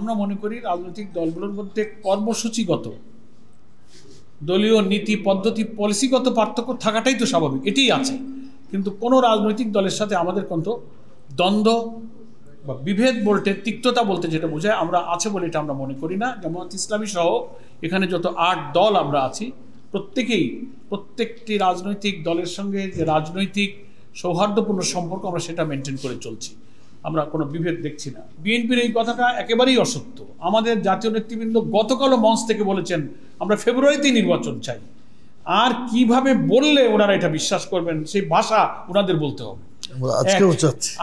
আমরা মনে করি রাজনৈতিক দলগুলোর মধ্যে কর্মসূচিগত, দলীয় নীতি পদ্ধতি, পলিসিগত পার্থক্য থাকাটাই তো স্বাভাবিক, এটাই আছে। কিন্তু কোনো রাজনৈতিক দলের সাথে আমাদের কিন্তু দ্বন্দ্ব বা বিভেদ বলতে, তিক্ততা বলতে যেটা বোঝায়, আমরা আছে বলে এটা আমরা মনে করি না। জামায়াত ইসলামী সহ এখানে যত 8 দল আমরা আছি, প্রত্যেকটি রাজনৈতিক দলের সঙ্গে যে রাজনৈতিক সৌহার্দ্যপূর্ণ সম্পর্ক, আমরা সেটা মেনটেন করে চলছি। আমরা কোনো বিভেদ দেখছি না। বিএনপির এই কথাটা একেবারেই অসত্য। আমাদের জাতীয় নেতৃবৃন্দ গতকালও মঞ্চ থেকে বলেছেন আমরা ফেব্রুয়ারিতেই নির্বাচন চাই। আর কিভাবে বললে ওনারা এটা বিশ্বাস করবেন, সেই ভাষা ওনাদের বলতে হবে।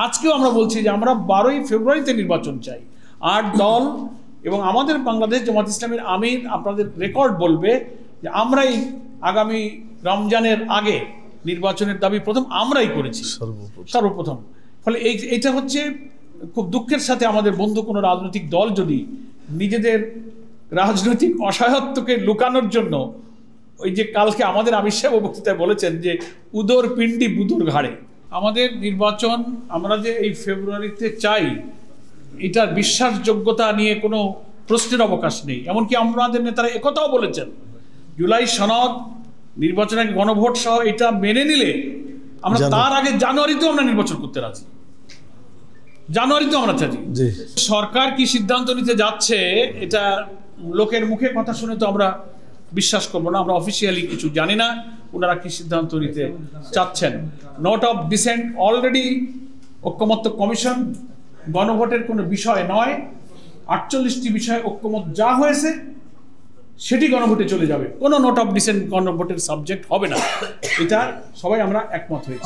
আজকেও আমরা বলছি যে আমরা 12ই ফেব্রুয়ারিতে নির্বাচন চাই। 8 দল এবং আমাদের বাংলাদেশ জামাত ইসলামীর আমির আপনাদের রেকর্ড বলবে যে আমরাই আগামী রমজানের আগে নির্বাচনের দাবি প্রথম আমরাই করেছি সর্বপ্রথম। ফলে এইটা হচ্ছে খুব দুঃখের সাথে আমাদের বন্ধু কোনো রাজনৈতিক দল যদি নিজেদের রাজনৈতিক অসহায়ত্বকে লুকানোর জন্য, ওই যে কালকে আমাদের আমির সাহেব বক্তৃতায় বলেছেন যে উদর পিণ্ডি বুদুর ঘাড়ে, আমাদের নির্বাচন আমরা যে এই ফেব্রুয়ারিতে চাই, এটার বিশ্বাসযোগ্যতা নিয়ে কোনো প্রশ্নের অবকাশ নেই। এমনকি আমাদের নেতারা একথাও বলেছেন, জুলাই সনদ, নির্বাচনের গণভোট সহ এটা মেনে নিলে আমরা তার আগে জানুয়ারিতেও আমরা নির্বাচন করতে রাজি। জানুয়ারিতেও আমরা চাই। সরকার কি সিদ্ধান্ত নিতে যাচ্ছে এটা লোকের মুখে কথা শুনে তো আমরা বিশ্বাস করবো না। আমরা অফিসিয়ালি কিছু জানি না ওনারা কি সিদ্ধান্ত নিতে চাচ্ছেন। নোট অফ ডিসেন্ট অলরেডি ঐক্যমত্য কমিশন, গণভোটের কোনো বিষয় নয়, 48টি বিষয়ে ঐক্যমত যা হয়েছে সেটি গণভোটে চলে যাবে। কোনো নোট অফ ডিসেন্ট গণভোটের সাবজেক্ট হবে না, এটা সবাই আমরা একমত হয়েছি।